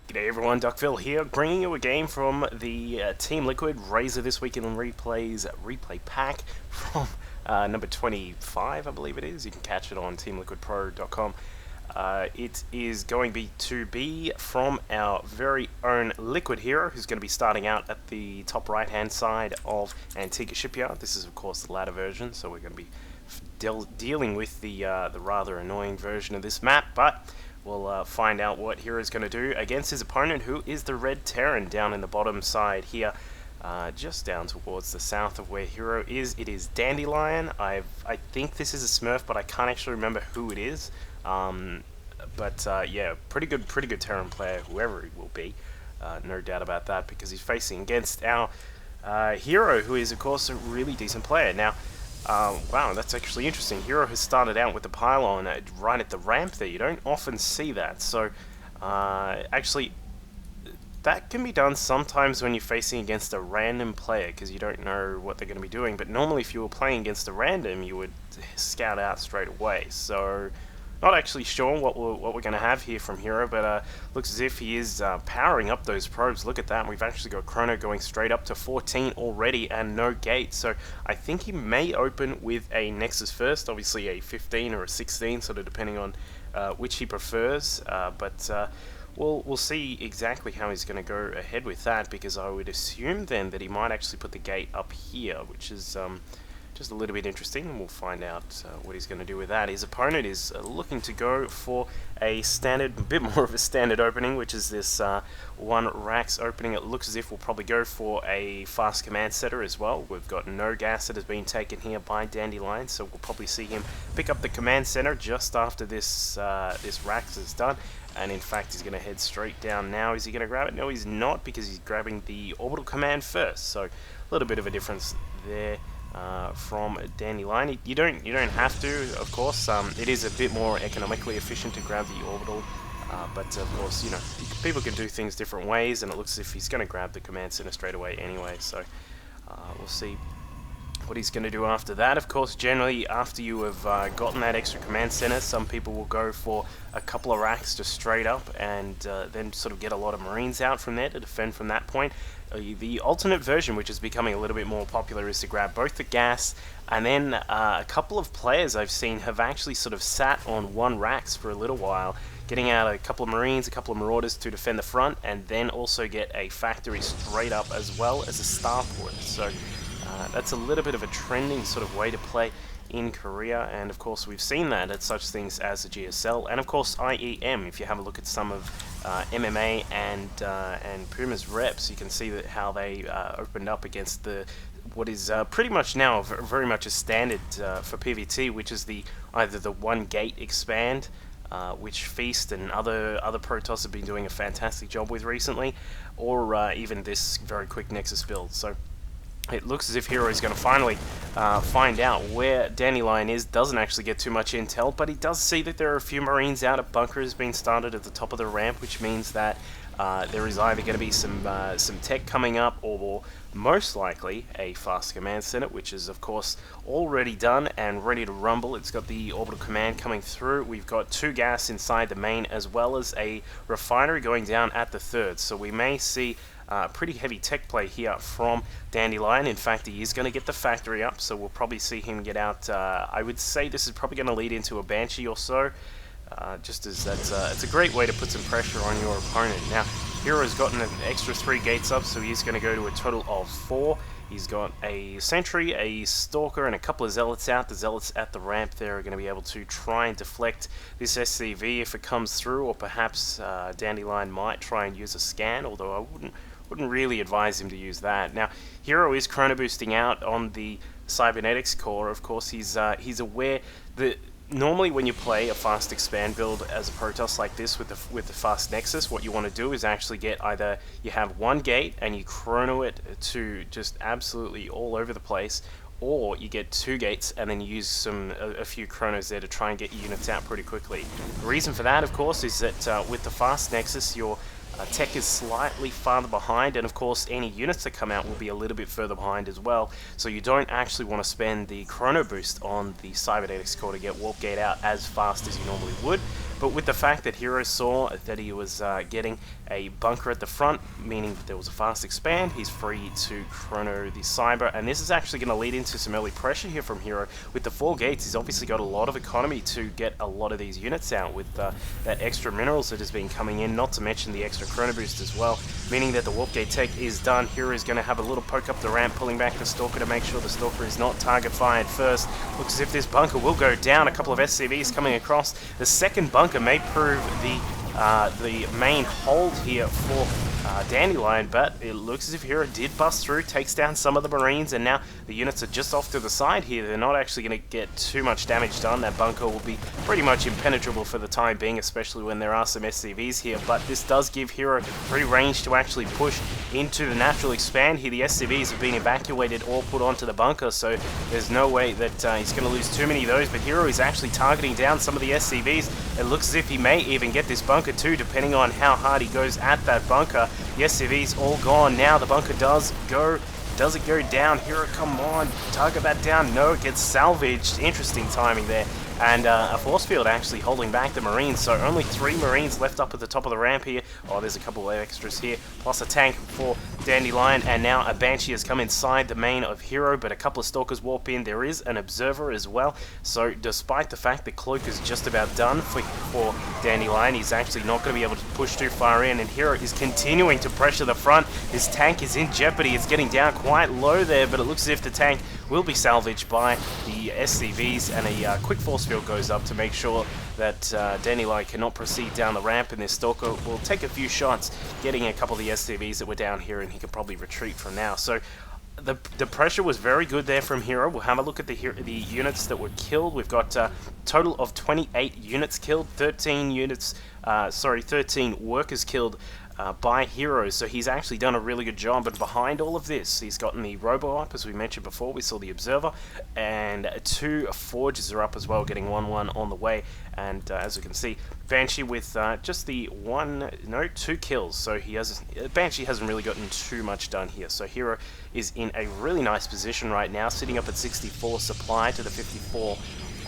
G'day everyone, Duckville here, bringing you a game from the Team Liquid Razor This Week in Replays replay pack from number 25, I believe it is. You can catch it on teamliquidpro.com. It is going to be from our very own LiquidHerO, who's going to be starting out at the top right hand side of Antigua Shipyard. This is of course the ladder version, so we're going to be dealing with the rather annoying version of this map, but we'll find out what Hero's going to do against his opponent, who is the Red Terran down in the bottom side here, just down towards the south of where Hero is. It is Dandelion. I think this is a Smurf, but I can't actually remember who it is. Yeah, pretty good Terran player, whoever he will be. No doubt about that, because he's facing against our Hero, who is of course a really decent player. Now, wow, that's actually interesting. Hero has started out with the pylon right at the ramp there. You don't often see that. So, actually, that can be done sometimes when you're facing against a random player, because you don't know what they're going to be doing. But normally, if you were playing against a random, you would scout out straight away. So, not actually sure what we're going to have here from Hero, but looks as if he is powering up those probes. Look at that. We've actually got Chrono going straight up to 14 already and no gate. So I think he may open with a Nexus first, obviously a 15 or a 16, sort of depending on which he prefers. We'll see exactly how he's going to go ahead with that, because I would assume then that he might actually put the gate up here, which is just a little bit interesting, and we'll find out what he's going to do with that. His opponent is looking to go for a bit more of a standard opening, which is this one Rax opening. It looks as if we'll probably go for a fast command setter as well. We've got no gas that has been taken here by Dandelion, so we'll probably see him pick up the command center just after this Rax is done. And in fact, he's going to head straight down now. Is he going to grab it? No, he's not, because he's grabbing the orbital command first. So a little bit of a difference there. From Dandelion. You don't have to, of course. It is a bit more economically efficient to grab the orbital, but of course, you know, people can do things different ways, and it looks as if he's going to grab the command center straight away anyway. So we'll see what he's going to do after that. Of course, generally after you have gotten that extra command center, some people will go for a couple of racks just straight up, and then sort of get a lot of Marines out from there to defend from that point. The alternate version, which is becoming a little bit more popular, is to grab both the gas, and then a couple of players I've seen have actually sort of sat on one racks for a little while, getting out a couple of Marines, a couple of Marauders to defend the front, and then also get a factory straight up as well as a starport. So that's a little bit of a trending sort of way to play in Korea, and of course we've seen that at such things as the GSL, and of course IEM. If you have a look at some of MMA and Puma's reps, you can see that how they opened up against what is pretty much now very much a standard for PvT, which is either the one gate expand, which Feast and other Protoss have been doing a fantastic job with recently, or even this very quick Nexus build. So it looks as if Hero is going to finally find out where Dandelion is. Doesn't actually get too much intel, but he does see that there are a few Marines out. A bunker has been started at the top of the ramp, which means that there is either going to be some tech coming up, or most likely a fast command center, which is of course already done and ready to rumble. It's got the orbital command coming through. We've got 2 gas inside the main, as well as a refinery going down at the third. So we may see pretty heavy tech play here from Dandelion. In fact, he is going to get the factory up, so we'll probably see him get out. I would say this is probably going to lead into a Banshee or so, just as it's a great way to put some pressure on your opponent. Now, Hero's gotten an extra 3 gates up, so he's going to go to a total of 4. He's got a Sentry, a Stalker, and a couple of Zealots out. The Zealots at the ramp there are going to be able to try and deflect this SCV if it comes through, or perhaps Dandelion might try and use a scan, although I wouldn't really advise him to use that. Now, Hero is chrono boosting out on the cybernetics core. Of course, he's aware that normally when you play a fast expand build as a Protoss like this with the fast Nexus, what you want to do is actually get either you have one gate and you chrono it to just absolutely all over the place, or you get 2 gates and then you use a few chronos there to try and get units out pretty quickly. The reason for that, of course, is that with the fast Nexus, your tech is slightly farther behind, and of course any units that come out will be a little bit further behind as well, so you don't actually want to spend the chrono boost on the cybernetics core to get warp gate out as fast as you normally would. but with the fact that Hero saw that he was getting a bunker at the front, meaning that there was a fast expand, he's free to chrono the Cyber, and this is actually going to lead into some early pressure here from Hero. With the 4 gates, he's obviously got a lot of economy to get a lot of these units out with that extra minerals that has been coming in, not to mention the extra chrono boost as well, meaning that the warp gate tech is done. Hero is going to have a little poke up the ramp, pulling back the Stalker to make sure the Stalker is not target fired first. Looks as if this bunker will go down. A couple of SCVs coming across. The second bunker may prove the main hold here for Dandelion, but it looks as if Hero did bust through, takes down some of the Marines, and now the units are just off to the side here. They're not actually going to get too much damage done. That bunker will be pretty much impenetrable for the time being, especially when there are some SCVs here, but this does give Hero free range to actually push into the natural expand here. The SCVs have been evacuated or put onto the bunker, so there's no way that he's going to lose too many of those, but Hero is actually targeting down some of the SCVs. It looks as if he may even get this bunker too, depending on how hard he goes at that bunker. The SCV's all gone now. The bunker does go. Does it go down? Hero, come on. Target that down. No, it gets salvaged. Interesting timing there. And a force field actually holding back the Marines, so only 3 Marines left up at the top of the ramp here. Oh, there's a couple of extras here, plus a tank for Dandelion, and now a Banshee has come inside the main of Hero, but a couple of Stalkers warp in. There is an Observer as well, so despite the fact that Cloak is just about done for Dandelion, he's actually not going to be able to push too far in, and Hero is continuing to pressure the front. His tank is in jeopardy. It's getting down quite low there, but it looks as if the tank will be salvaged by the SCVs, and a quick force field goes up to make sure that Dandelion cannot proceed down the ramp, and this Stalker will take a few shots, getting a couple of the SCVs that were down here, and he can probably retreat from now. So the pressure was very good there from Hero. We'll have a look at the units that were killed. We've got a total of 28 units killed, 13 workers killed by Hero, so he's actually done a really good job. And behind all of this, he's gotten the Robo up, as we mentioned before. We saw the Observer, and 2 Forges are up as well, getting 1-1 on the way. And as you can see, Banshee with just the 2 kills, so Banshee hasn't really gotten too much done here. So Hero is in a really nice position right now, sitting up at 64 supply to the 54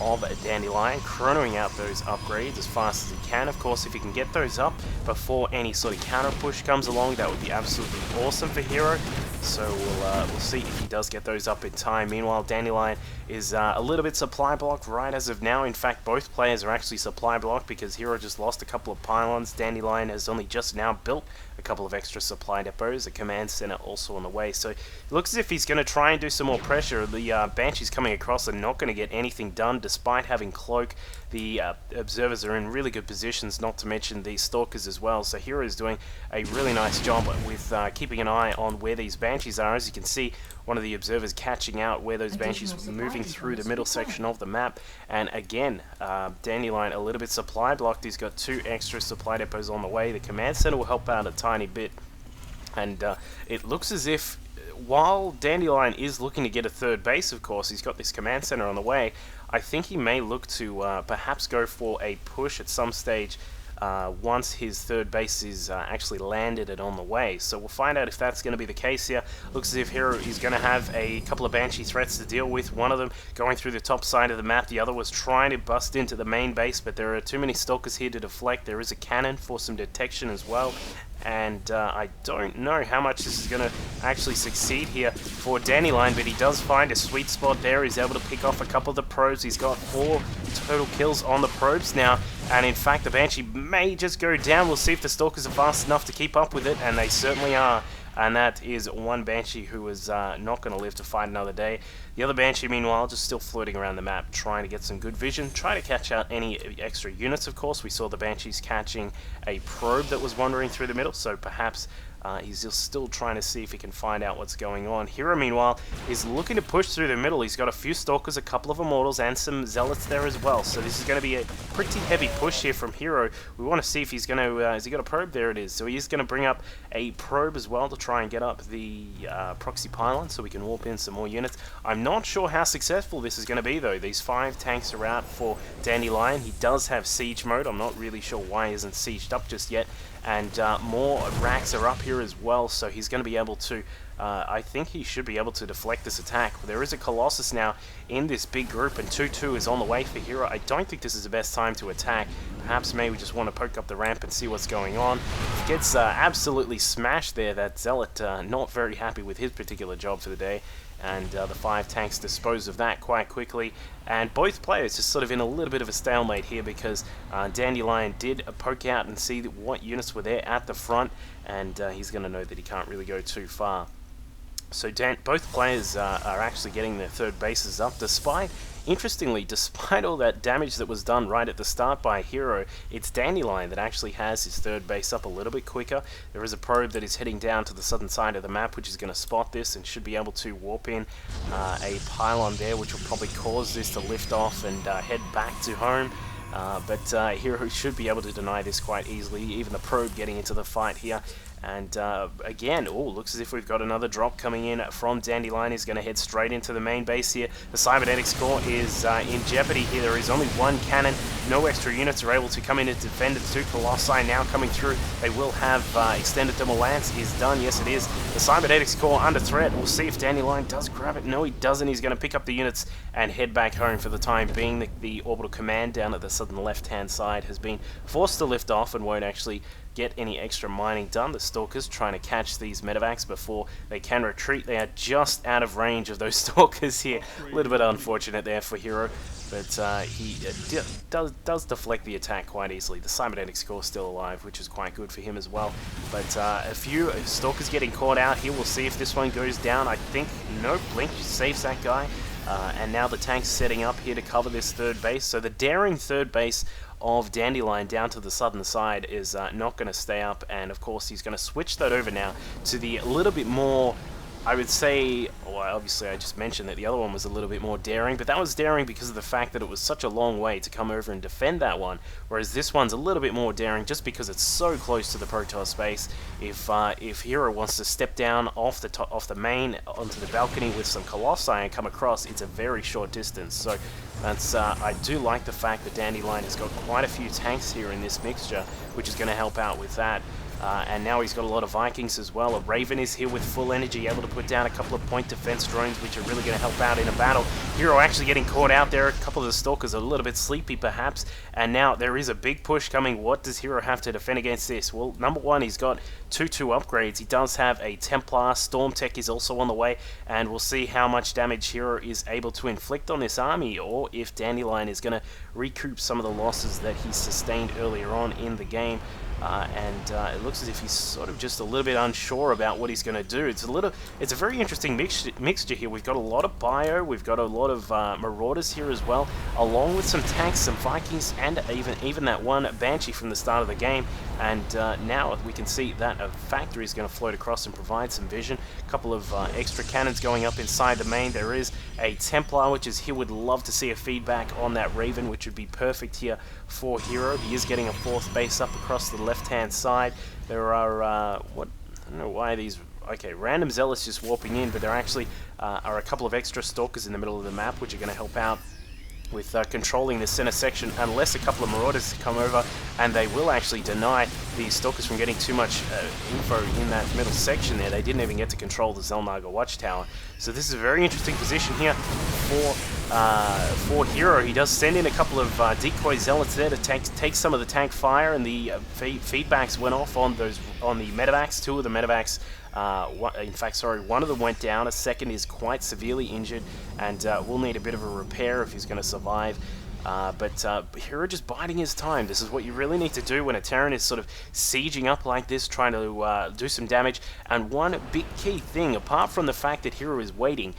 of Dandelion, chronoing out those upgrades as fast as he can. Of course, if he can get those up before any sort of counter push comes along, that would be absolutely awesome for Hero. So we'll see if he does get those up in time. Meanwhile, Dandelion is a little bit supply blocked right as of now. In fact, both players are actually supply blocked because Hero just lost a couple of pylons. Dandelion has only just now built a couple of extra supply depots, a command center also on the way. So it looks as if he's going to try and do some more pressure. The Banshees coming across are not going to get anything done despite having Cloak. The Observers are in really good positions, not to mention the Stalkers as well. So Hero is doing a really nice job with keeping an eye on where these Banshees are. As you can see, one of the Observers catching out where those Banshees are moving through the middle section of the map. And again, Dandelion a little bit supply blocked. He's got 2 extra supply depots on the way. The command center will help out a tiny bit. And it looks as if, while Dandelion is looking to get a 3rd base, of course, he's got this command center on the way. I think he may look to perhaps go for a push at some stage once his 3rd base is actually landed and on the way. So we'll find out if that's going to be the case here. Looks as if Hero is going to have a couple of Banshee threats to deal with. One of them going through the top side of the map. The other was trying to bust into the main base, but there are too many Stalkers here to deflect. There is a cannon for some detection as well. And I don't know how much this is going to actually succeed here for Dandelion, but he does find a sweet spot there. He's able to pick off a couple of the probes. He's got 4 total kills on the probes now, and in fact the Banshee may just go down. We'll see if the Stalkers are fast enough to keep up with it, and they certainly are. And that is one Banshee who is not going to live to fight another day. The other Banshee, meanwhile, just still floating around the map, trying to get some good vision, try to catch out any extra units, of course. We saw the Banshees catching a probe that was wandering through the middle, so perhaps he's just still trying to see if he can find out what's going on. Hero, meanwhile, is looking to push through the middle. He's got a few Stalkers, a couple of Immortals, and some Zealots there as well. So this is going to be a pretty heavy push here from Hero. We want to see if he's going to... has he got a probe? There it is. So he is going to bring up a probe as well to try and get up the proxy pylon so we can warp in some more units. I'm not sure how successful this is going to be, though. These 5 tanks are out for Dandelion. He does have siege mode. I'm not really sure why he isn't sieged up just yet. and more racks are up here as well, so he's going to be able to, I think he should be able to deflect this attack. There is a Colossus now in this big group, and 2-2 is on the way for Hero. I don't think this is the best time to attack. Perhaps maybe we just want to poke up the ramp and see what's going on. Gets absolutely smashed there. That Zealot not very happy with his particular job for the day, and the 5 tanks dispose of that quite quickly. And both players just sort of in a little bit of a stalemate here, because Dandelion did poke out and see what units were there at the front, and he's going to know that he can't really go too far. So both players are actually getting their third bases up, interestingly, despite all that damage that was done right at the start by Hero. It's Dandelion that actually has his third base up a little bit quicker. There is a probe that is heading down to the southern side of the map, which is going to spot this and should be able to warp in a pylon there, which will probably cause this to lift off and head back to home. But Hero should be able to deny this quite easily, even the probe getting into the fight here. And again, looks as if we've got another drop coming in from Dandelion. He's going to head straight into the main base here. The Cybernetics core is in jeopardy here. There is only one cannon. No extra units are able to come in and defend it. 2 Colossi now coming through. They will have extended thermal lance is done. Yes, it is. The Cybernetics core under threat. We'll see if Dandelion does grab it. No, he doesn't. He's going to pick up the units and head back home for the time being. The orbital command down at the southern left-hand side has been forced to lift off and won't actually get any extra mining done. The Stalkers trying to catch these medevacs before they can retreat. They are just out of range of those Stalkers here. A little bit unfortunate there for Hero, but he does deflect the attack quite easily. The Cybernetics core still alive, which is quite good for him as well. But a few Stalkers getting caught out here. We'll see if this one goes down. I think no, Blink saves that guy. And now the tank's setting up here to cover this third base. So the daring third base of Dandelion down to the southern side is not going to stay up, and of course he's going to switch that over now to the little bit more, I would say, well, obviously I just mentioned that the other one was a little bit more daring, but that was daring because of the fact that it was such a long way to come over and defend that one, whereas this one's a little bit more daring just because it's so close to the Protoss base. If Hero wants to step down off the main onto the balcony with some Colossi and come across, it's a very short distance. So that's I do like the fact that Dandelion has got quite a few tanks here in this mixture, which is going to help out with that. And now he's got a lot of Vikings as well. A Raven is here with full energy, able to put down a couple of point defense drones, which are really going to help out in a battle. Hero actually getting caught out there. A couple of the Stalkers are a little bit sleepy perhaps. And now there is a big push coming. What does Hero have to defend against this? Well, number one, he's got 2-2 upgrades. He does have a Templar. Storm Tech is also on the way. And we'll see how much damage Hero is able to inflict on this army, or if Dandelion is going to recoup some of the losses that he sustained earlier on in the game. It looks as if he's sort of just a little bit unsure about what he's going to do. It's a very interesting mixture here. We've got a lot of bio, we've got a lot of Marauders here as well, along with some tanks, some Vikings, and even that one Banshee from the start of the game. And now we can see that a factory is going to float across and provide some vision. A couple of extra cannons going up inside the main. There is a Templar, which is here. Would love to see a feedback on that Raven, which would be perfect here for Hero. He is getting a 4th base up across the left-hand side. There are, I don't know why these, okay, random Zealots just warping in, but there actually are a couple of extra Stalkers in the middle of the map, which are going to help out with controlling the center section, unless a couple of Marauders come over, and they will actually deny the Stalkers from getting too much info in that middle section there. They didn't even get to control the Zelnaga Watchtower. So this is a very interesting position here for Hero. He does send in a couple of decoy Zealots there to take some of the tank fire, and the feedbacks went off on the medevacs. 2 of the medevacs, in fact, sorry, 1 of them went down. A second is quite severely injured, and will need a bit of a repair if he's going to survive. But Hero just biding his time. This is what you really need to do when a Terran is sort of sieging up like this, trying to do some damage. And one big key thing, apart from the fact that Hero is waiting,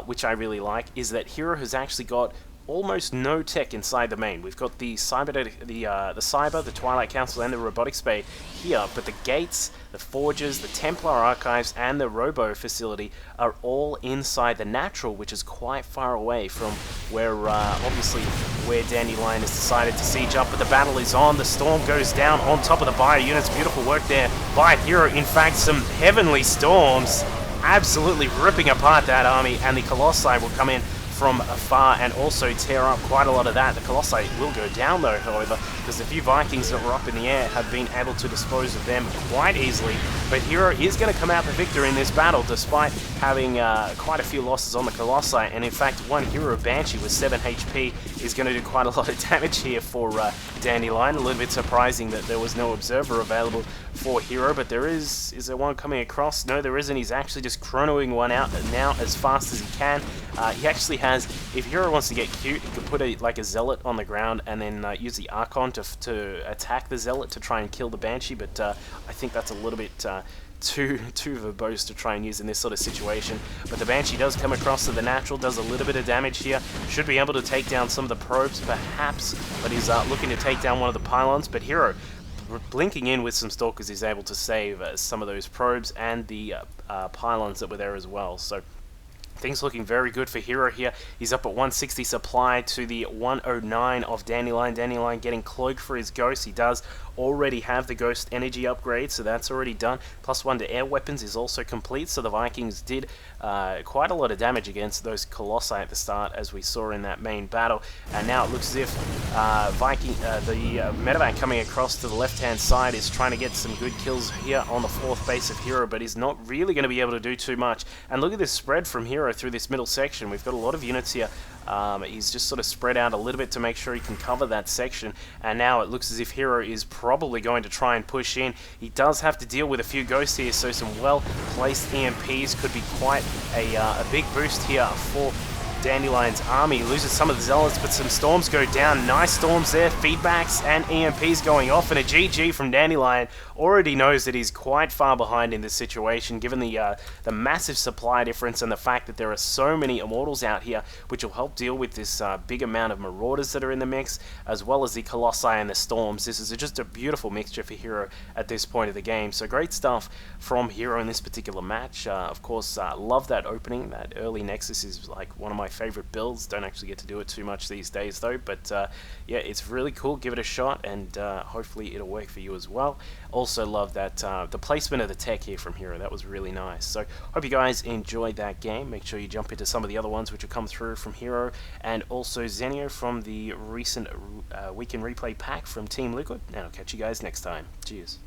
which I really like, is that Hero has actually got almost no tech inside the main. We've got the Cyber, the Twilight Council, and the Robotics Bay here, but the gates, the forges, the Templar archives, and the Robo facility are all inside the Natural, which is quite far away from where, obviously, where Dandelion has decided to siege up. But the battle is on. The storm goes down on top of the bio units. Beautiful work there by Hero. In fact, some heavenly storms absolutely ripping apart that army, and the Colossi will come in from afar and also tear up quite a lot of that. The Colossi will go down though, however, because the few Vikings that were up in the air have been able to dispose of them quite easily. But Hero is going to come out the victor in this battle, despite having quite a few losses on the Colossi. And in fact, one Hero Banshee with 7 HP is going to do quite a lot of damage here for Dandelion. A little bit surprising that there was no Observer available for Hero, but there is there one coming across? No, there isn't. He's actually just chronoing one out now as fast as he can. He actually has, if Hero wants to get cute, he could put like a Zealot on the ground and then use the Archon to attack the Zealot to try and kill the Banshee, but I think that's a little bit too verbose to try and use in this sort of situation. But the Banshee does come across to the natural, does a little bit of damage here, should be able to take down some of the probes perhaps, but he's looking to take down one of the pylons. But Hero, blinking in with some Stalkers, is able to save some of those probes and the pylons that were there as well. So things looking very good for Hero here. He's up at 160 supply to the 109 of Dandelion. Dandelion getting cloaked for his Ghost. He does already have the Ghost energy upgrade, so that's already done. +1 to air weapons is also complete, so the Vikings did quite a lot of damage against those Colossi at the start, as we saw in that main battle. And now it looks as if the medevac coming across to the left-hand side is trying to get some good kills here on the 4th base of Hero, but he's not really going to be able to do too much. And look at this spread from Hero through this middle section. We've got a lot of units here. He's just sort of spread out a little bit to make sure he can cover that section, and now it looks as if Hero is probably going to try and push in. He does have to deal with a few ghosts here, so some well-placed EMPs could be quite a big boost here for Dandelion's army. He loses some of the Zealots, but some Storms go down. Nice Storms there, feedbacks and EMPs going off, and a GG from Dandelion. Already knows that he's quite far behind in this situation, given the massive supply difference and the fact that there are so many Immortals out here, which will help deal with this big amount of Marauders that are in the mix, as well as the Colossi and the Storms. This is just a beautiful mixture for Hero at this point of the game. So great stuff from Hero in this particular match. Of course, love that opening. That early Nexus is like one of my favorite builds. Don't actually get to do it too much these days though, but yeah, it's really cool. Give it a shot, and hopefully it'll work for you as well. Also love that the placement of the tech here from Hero. That was really nice. So hope you guys enjoyed that game. Make sure you jump into some of the other ones which will come through from Hero, and also Zenio from the recent Weekend Replay pack from Team Liquid. And I'll catch you guys next time. Cheers.